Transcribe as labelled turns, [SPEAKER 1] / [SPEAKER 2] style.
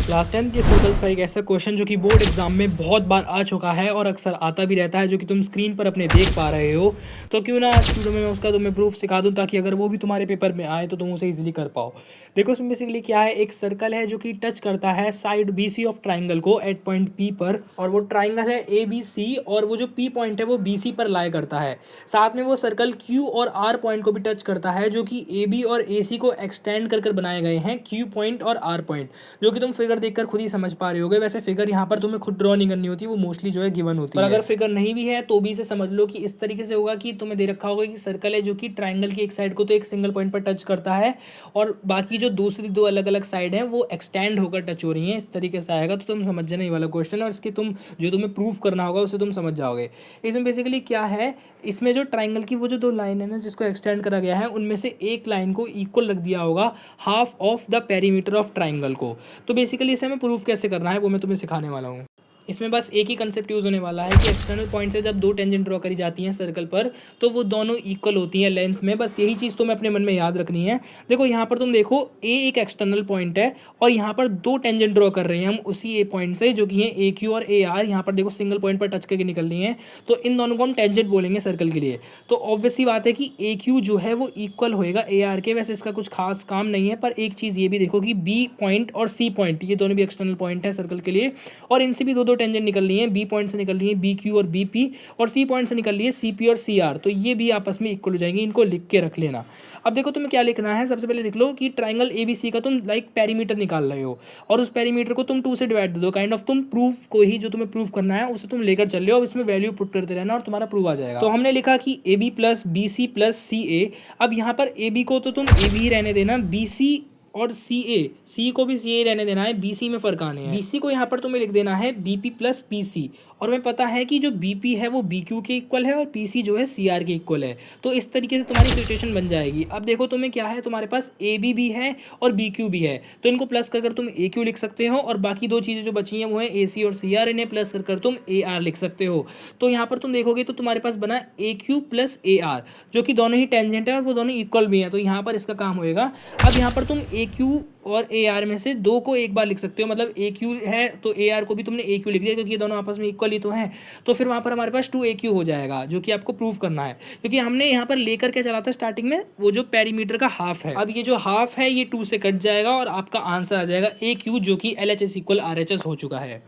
[SPEAKER 1] Class 10 के circles का एक ऐसा क्वेश्चन जो कि बोर्ड एग्जाम में बहुत बार आ चुका है और अक्सर आता भी रहता है, जो कि तुम स्क्रीन पर अपने देख पा रहे हो। तो क्यों ना आज वीडियो में मैं उसका तुम्हें प्रूफ सिखा दूं, ताकि अगर वो भी तुम्हारे पेपर में आए तो तुम उसे इजीली कर पाओ। देखो इसमें बेसिकली क्या है, एक सर्कल है जो कि टच करता है side B C of triangle को एट पॉइंट पी पर, और वो ट्राइंगल है ए बी सी, और वो जो पी पॉइंट है वो बी सी पर लाई करता है। साथ में वो सर्कल क्यू और आर पॉइंट को भी टच करता है, जो कि ए बी और ए सी को एक्सटेंड कर बनाए गए हैं, क्यू पॉइंट और आर पॉइंट, जो कि तुम फिगर देखकर खुद ही समझ पा रहे होगे। वैसे फिगर यहाँ पर तुम्हें खुद ड्रॉ नहीं करनी होती, वो मोस्टली जो है गिवन होती है। पर अगर फिगर नहीं भी है तो भी इसे समझ लो कि इस तरीके से होगा कि तुम्हें दे रखा होगा कि सर्कल है जो कि ट्राइंगल की एक साइड को तो एक सिंगल पॉइंट पर टच करता है, और बाकी जो दूसरी दो अलग अलग साइड हैं वो एक्सटेंड होकर टच हो रही हैं। इस तरीके से आएगा तो तुम समझ जाना ये वाला क्वेश्चन, और इसके तुम जो तुम्हें प्रूफ करना होगा उसे तुम समझ जाओगे। इसमें बेसिकली क्या है, इसमें जो ट्राइंगल की वो जो दो लाइन है ना जिसको एक्सटेंड करा गया है, उनमें से एक लाइन को इक्वल रख दिया होगा half of the perimeter of triangle को। तो बेसिकली इसे हमें प्रूफ कैसे करना है वो मैं तुम्हें सिखाने वाला हूँ। इसमें बस एक ही कंसेप्ट यूज़ होने वाला है कि एक्सटर्नल पॉइंट से जब दो टेंजेंट ड्रॉ करी जाती हैं सर्कल पर, तो वो दोनों इक्वल होती हैं लेंथ में। बस यही चीज़ तुम्हें अपने मन में याद रखनी है। देखो यहाँ पर तुम देखो, ए एक एक्सटर्नल पॉइंट है और यहाँ पर दो टेंजेंट ड्रॉ कर रहे हैं हम उसी ए पॉइंट से, जो कि है ए क्यू और ए आर। यहाँ पर देखो सिंगल पॉइंट पर टच करके निकल रही हैं, तो इन दोनों को हम टेंजेंट बोलेंगे सर्कल के लिए। तो ऑब्वियसली बात है कि ए क्यू जो है वो इक्वल होएगा ए आर के। वैसे इसका कुछ खास काम नहीं है, पर एक चीज़ ये भी देखो कि बी पॉइंट और सी पॉइंट ये दोनों भी एक्सटर्नल पॉइंट है सर्कल के लिए, और इनसे भी दो दो टेंजेंट निकल रही है। बी पॉइंट से निकल रही है बी क्यू और बी पी, और सी पॉइंट से निकल रही है सी पी और सी आर। तो ये भी आपस में इक्वल हो जाएंगे, इनको लिख के रख लेना। अब देखो तुम्हें क्या लिखना है, सबसे पहले लिख लो कि ट्राइंगल ए बी सी का तुम लाइक पेरीमीटर निकाल रहे हो, और उस पेरीमीटर को तुम 2 से डिवाइड दे दो। काइंड ऑफ तुम प्रूफ को ही जो तुम्हें प्रूफ करना है उसे तुम लेकर चल रहे हो। अब इसमें वैल्यू पुट करते रहना और तुम्हारा प्रूफ आ जाएगा। तो हमने लिखा कि A B plus B C plus C A. अब यहाँ पर ए बी को तो तुम ए बी ही रहने देना, बी सी और सी ए, सी को भी सी ए रहने देना है, बी सी में फर्क आने हैं। बी सी को यहाँ पर तुम्हें लिख देना है B P plus P C, और हमें पता है कि जो बी पी है वो बी क्यू के इक्वल है और पी सी जो है सी आर के इक्वल है। तो इस तरीके से तुम्हारी सिचुएशन बन जाएगी। अब देखो तुम्हें क्या है, तुम्हारे पास ए बी भी है और बी क्यू भी है, तो इनको प्लस कर तुम ए क्यू लिख सकते हो, और बाकी दो चीज़ें जो बची हैं वो है ए सी और सी आर, इन्हें प्लस कर तुम ए आर लिख सकते हो। तो यहाँ पर तुम देखोगे तो तुम्हारे पास बना ए क्यू प्लस ए आर, जो कि दोनों ही टेंजेंट है और वो दोनों इक्वल भी हैं। तो यहाँ पर इसका काम होएगा। अब यहाँ पर तुम ए क्यू और ए आर में से दो को एक बार लिख सकते हो, मतलब ए क्यू है तो ए आर को भी तुमने ए क्यू लिख दिया, क्योंकि ये दोनों आपस में इक्वल ही तो हैं। तो फिर वहाँ पर हमारे पास 2 ए क्यू हो जाएगा, जो कि आपको प्रूफ करना है, क्योंकि हमने यहाँ पर लेकर क्या चला था स्टार्टिंग में, वो जो पेरीमीटर का हाफ है। अब ये जो हाफ है ये 2 से कट जाएगा और आपका आंसर आ जाएगा ए क्यू, जो कि L H S equal R H S हो चुका है।